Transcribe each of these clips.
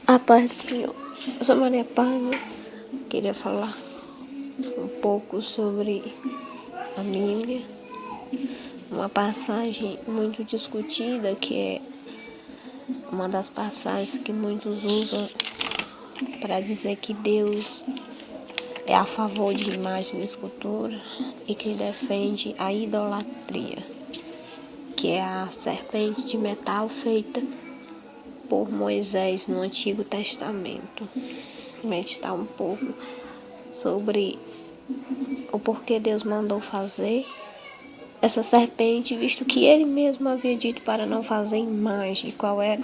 A paz do Senhor. Eu sou Maria Paiva. Queria falar um pouco sobre a Bíblia. Uma passagem muito discutida, que é uma das passagens que muitos usam para dizer que Deus é a favor de imagens de escultura e que defende a idolatria, que é a serpente de metal feita por Moisés no Antigo Testamento. Meditar um pouco sobre o porquê Deus mandou fazer essa serpente, visto que ele mesmo havia dito para não fazer imagem. Qual era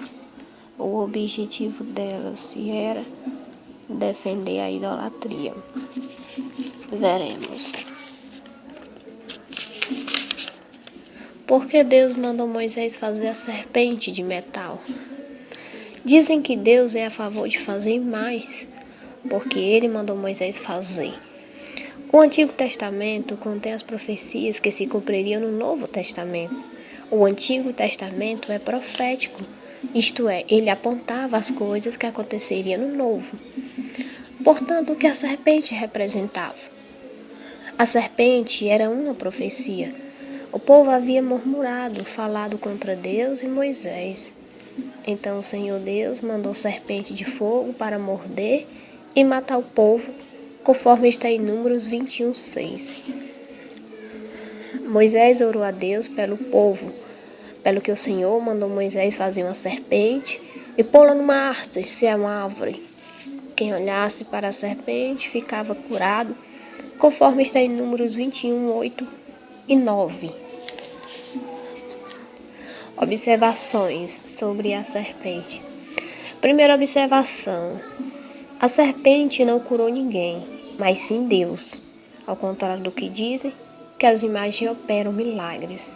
o objetivo dela? Se era defender a idolatria. Veremos. Por que Deus mandou Moisés fazer a serpente de metal? Dizem que Deus é a favor de fazer imagens, porque ele mandou Moisés fazer. O Antigo Testamento contém as profecias que se cumpririam no Novo Testamento. O Antigo Testamento é profético, isto é, ele apontava as coisas que aconteceriam no Novo. Portanto, o que a serpente representava? A serpente era uma profecia. O povo havia murmurado, falado contra Deus e Moisés. Então o Senhor Deus mandou serpente de fogo para morder e matar o povo, conforme está em Números 21:6. Moisés orou a Deus pelo povo, pelo que o Senhor mandou Moisés fazer uma serpente e pô-la numa haste, se é uma árvore. Quem olhasse para a serpente ficava curado, conforme está em Números 21:8 e 9. Observações sobre a serpente. Primeira observação: a serpente não curou ninguém, mas sim Deus, ao contrário do que dizem, que as imagens operam milagres.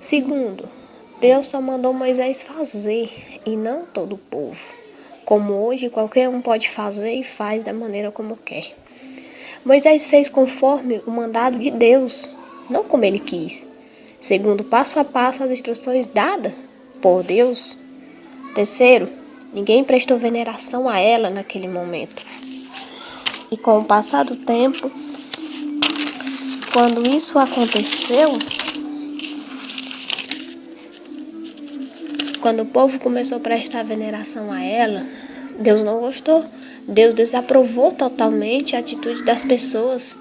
Segundo, Deus só mandou Moisés fazer e não todo o povo, como hoje qualquer um pode fazer e faz da maneira como quer. Moisés fez conforme o mandado de Deus, não como ele quis, segundo passo a passo as instruções dadas por Deus. Terceiro, ninguém prestou veneração a ela naquele momento. E com o passar do tempo, quando isso aconteceu, quando o povo começou a prestar veneração a ela, Deus não gostou. Deus desaprovou totalmente a atitude das pessoas,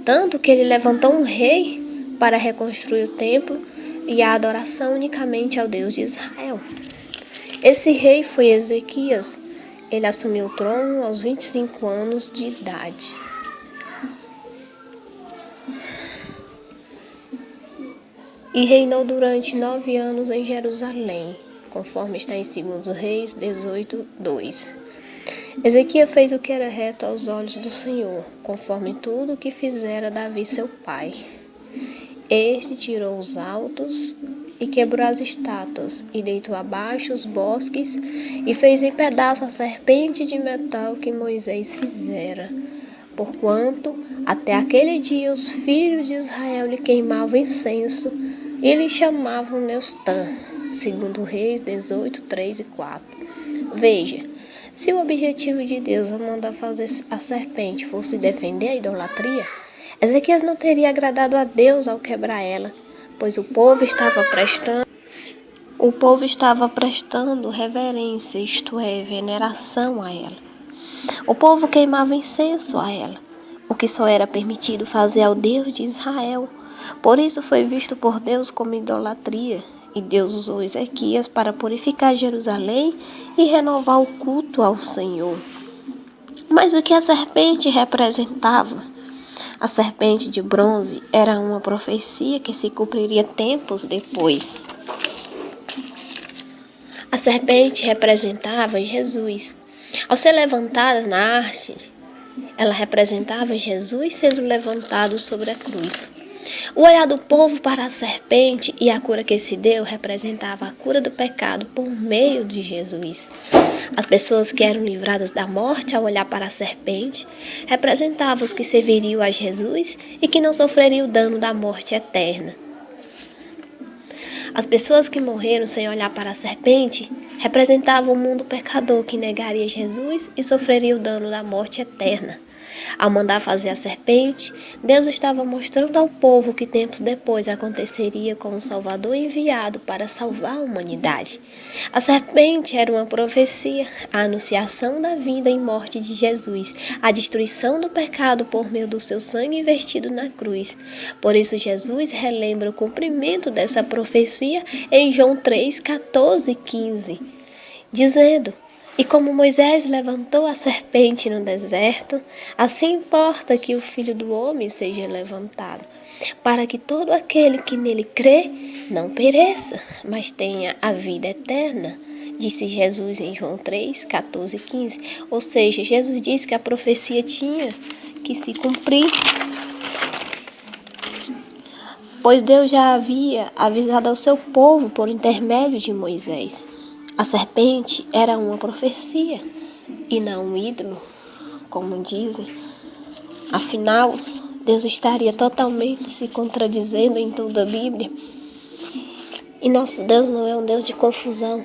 tanto que ele levantou um rei para reconstruir o templo e a adoração unicamente ao Deus de Israel. Esse rei foi Ezequias. Ele assumiu o trono aos 25 anos de idade. E reinou durante 9 anos em Jerusalém, conforme está em 2 Reis 18:2. Ezequias fez o que era reto aos olhos do Senhor, conforme tudo o que fizera Davi seu pai. Este tirou os altos e quebrou as estátuas, e deitou abaixo os bosques, e fez em pedaços a serpente de metal que Moisés fizera. Porquanto, até aquele dia, os filhos de Israel lhe queimavam incenso, e lhe chamavam Neustã, 2 Reis 18:3 e 4. Veja, se o objetivo de Deus ao mandar fazer a serpente fosse defender a idolatria, Ezequias não teria agradado a Deus ao quebrar ela, pois o povo estava prestando reverência, isto é, veneração a ela. O povo queimava incenso a ela, o que só era permitido fazer ao Deus de Israel. Por isso foi visto por Deus como idolatria, e Deus usou Ezequias para purificar Jerusalém e renovar o culto ao Senhor. Mas o que a serpente representava? A serpente de bronze era uma profecia que se cumpriria tempos depois. A serpente representava Jesus. Ao ser levantada na haste, ela representava Jesus sendo levantado sobre a cruz. O olhar do povo para a serpente e a cura que se deu representava a cura do pecado por meio de Jesus. As pessoas que eram livradas da morte ao olhar para a serpente representavam os que serviriam a Jesus e que não sofreriam o dano da morte eterna. As pessoas que morreram sem olhar para a serpente representava o mundo pecador que negaria Jesus e sofreria o dano da morte eterna. Ao mandar fazer a serpente, Deus estava mostrando ao povo que tempos depois aconteceria com o Salvador enviado para salvar a humanidade. A serpente era uma profecia, a anunciação da vida e morte de Jesus, a destruição do pecado por meio do seu sangue vertido na cruz. Por isso Jesus relembra o cumprimento dessa profecia em João 3, 14 e 15, dizendo: "E como Moisés levantou a serpente no deserto, assim importa que o Filho do Homem seja levantado, para que todo aquele que nele crê não pereça, mas tenha a vida eterna", disse Jesus em João 3, 14 e 15. Ou seja, Jesus disse que a profecia tinha que se cumprir, pois Deus já havia avisado ao seu povo por intermédio de Moisés. A serpente era uma profecia e não um ídolo, como dizem. Afinal, Deus estaria totalmente se contradizendo em toda a Bíblia. E nosso Deus não é um Deus de confusão.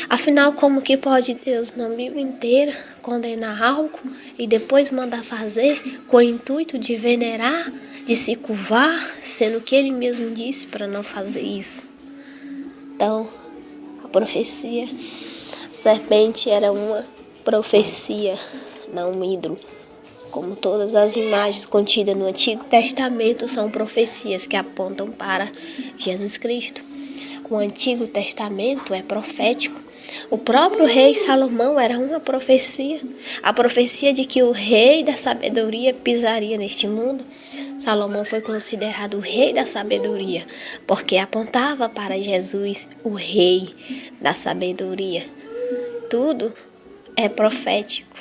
Afinal, como que pode Deus, na Bíblia inteira, condenar algo e depois mandar fazer com o intuito de venerar, de se curvar, sendo que Ele mesmo disse para não fazer isso? Então, a profecia, a serpente era uma profecia, não um ídolo. Como todas as imagens contidas no Antigo Testamento são profecias que apontam para Jesus Cristo. O Antigo Testamento é profético. O próprio rei Salomão era uma profecia. A profecia de que o rei da sabedoria pisaria neste mundo. Salomão foi considerado o rei da sabedoria, porque apontava para Jesus, o rei da sabedoria. Tudo é profético.